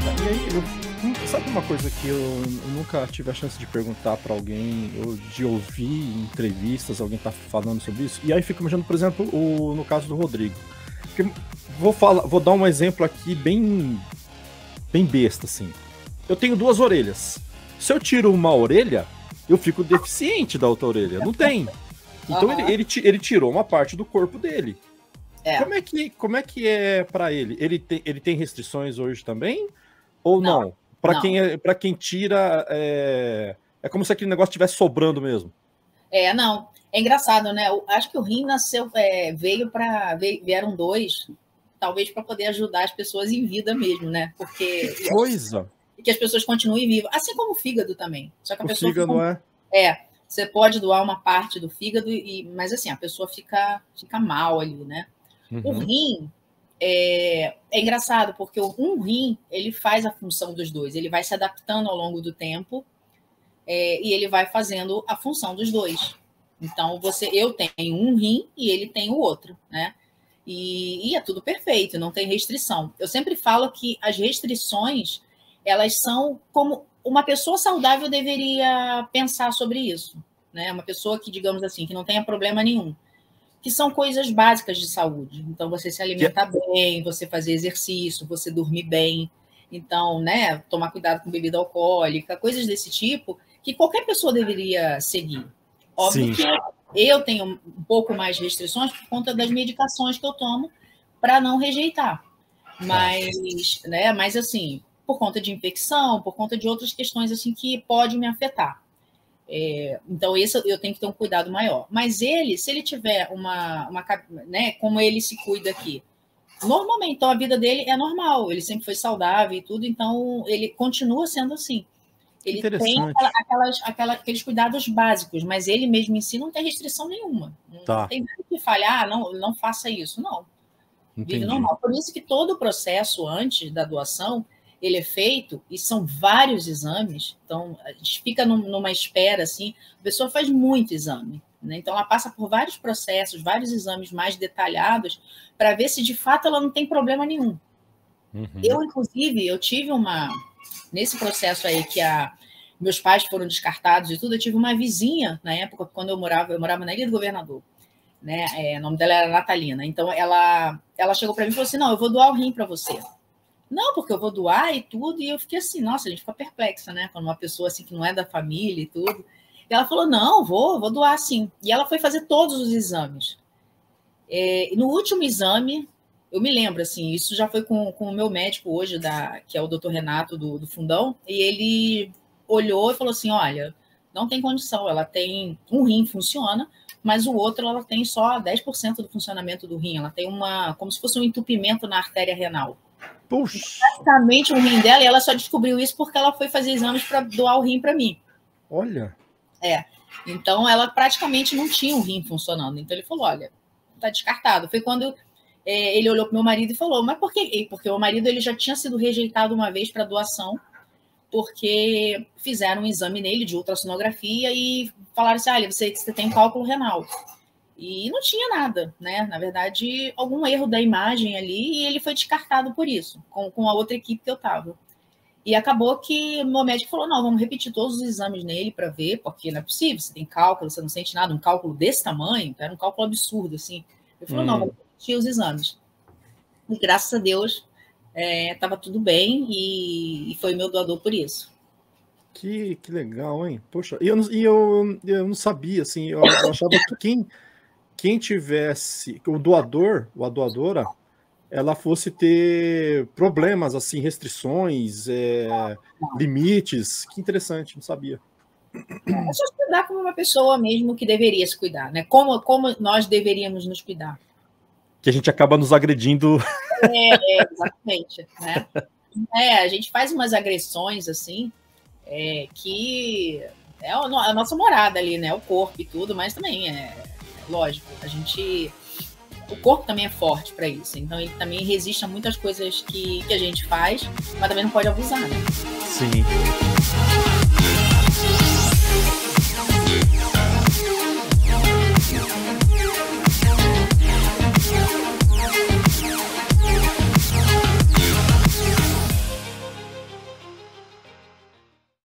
E aí, sabe uma coisa que eu nunca tive a chance de perguntar pra alguém, ou de ouvir em entrevistas, alguém tá falando sobre isso? E aí fico imaginando, por exemplo, no caso do Rodrigo. Porque vou dar um exemplo aqui bem besta, assim. Eu tenho 2 orelhas. Se eu tiro uma orelha, eu fico deficiente da outra orelha. Não tem. Então ele tirou uma parte do corpo dele. Como é que é pra ele? Ele tem restrições hoje também? Ou não? Pra quem tira, é como se aquele negócio estivesse sobrando mesmo. Não. É engraçado, né? Eu acho que o rim nasceu, vieram 2, talvez para poder ajudar as pessoas em vida mesmo, né? Porque que coisa! Que as pessoas continuem vivas, assim como o fígado também. Só que a pessoa fígado você pode doar uma parte do fígado, mas assim, a pessoa fica mal ali, né? Uhum. O rim é engraçado, porque um rim, ele faz a função dos 2, ele vai se adaptando ao longo do tempo e ele vai fazendo a função dos 2. Então, eu tenho um rim e ele tem o outro, né? E é tudo perfeito, não tem restrição. Eu sempre falo que as restrições, elas são como uma pessoa saudável deveria pensar sobre isso, né? Uma pessoa que, digamos assim, que não tenha problema nenhum, que são coisas básicas de saúde. Então, você se alimentar bem, você fazer exercício, você dormir bem. Então, né, tomar cuidado com bebida alcoólica, coisas desse tipo, que qualquer pessoa deveria seguir. Óbvio que eu tenho um pouco mais de restrições por conta das medicações que eu tomo para não rejeitar. Mas assim, por conta de infecção, por conta de outras questões assim que pode me afetar. Então, eu tenho que ter um cuidado maior. Mas se ele tiver né, como ele se cuida aqui, normalmente, então a vida dele é normal, ele sempre foi saudável e tudo, então ele continua sendo assim. Ele tem aqueles cuidados básicos, mas ele mesmo em si não tem restrição nenhuma. Não tem nada que falhar, não faça isso, não. Vive normal. Por isso que todo o processo antes da doação, ele é feito, e são vários exames, então a gente fica numa espera, assim, a pessoa faz muito exame, né? Então ela passa por vários processos, vários exames mais detalhados, para ver se de fato ela não tem problema nenhum. Uhum. Inclusive, eu tive nesse processo aí que meus pais foram descartados e tudo, eu tive uma vizinha, na época, quando eu morava na Ilha do Governador, né? O nome dela era Natalina. Então, ela chegou para mim e falou assim, não, eu vou doar o rim para você. Não, porque eu vou doar e tudo. E eu fiquei assim, nossa, a gente fica perplexa, né? Quando uma pessoa assim que não é da família e tudo. E ela falou, não, vou doar sim. E ela foi fazer todos os exames. No último exame, eu me lembro, assim, isso já foi com o meu médico hoje, que é o doutor Renato do Fundão, e ele olhou e falou assim, olha, não tem condição, ela tem um rim funciona, mas o outro ela tem só 10% do funcionamento do rim, ela tem como se fosse um entupimento na artéria renal. Puxa. Praticamente o rim dela, e ela só descobriu isso porque ela foi fazer exames para doar o rim para mim. Olha. Então ela praticamente não tinha um rim funcionando, então ele falou, olha, tá descartado. Foi quando ele olhou para o meu marido e falou, mas por quê? Porque o marido ele já tinha sido rejeitado uma vez para doação, porque fizeram um exame nele de ultrassonografia e falaram assim, olha, você tem cálculo renal. E não tinha nada, né? Na verdade, algum erro da imagem ali, e ele foi descartado por isso, com a outra equipe que eu estava. E acabou que o meu médico falou, não, vamos repetir todos os exames nele para ver, porque não é possível, você tem cálculo, você não sente nada, um cálculo desse tamanho, era um cálculo absurdo, assim. Ele falou, não, vamos repetir os exames. E graças a Deus, estava tudo bem e foi meu doador por isso. Que legal, hein? Poxa, eu não sabia, assim, eu achava que quem tivesse, o doador, ou a doadora, ela fosse ter problemas, assim, restrições, limites. Que interessante, não sabia. É só se cuidar como uma pessoa mesmo que deveria se cuidar, né? Como nós deveríamos nos cuidar. Que a gente acaba nos agredindo. Exatamente, né? A gente faz umas agressões, assim, que é a nossa morada ali, né? O corpo e tudo, mas também lógico, o corpo também é forte para isso, então ele também resiste a muitas coisas que a gente faz, mas também não pode abusar, né? Sim.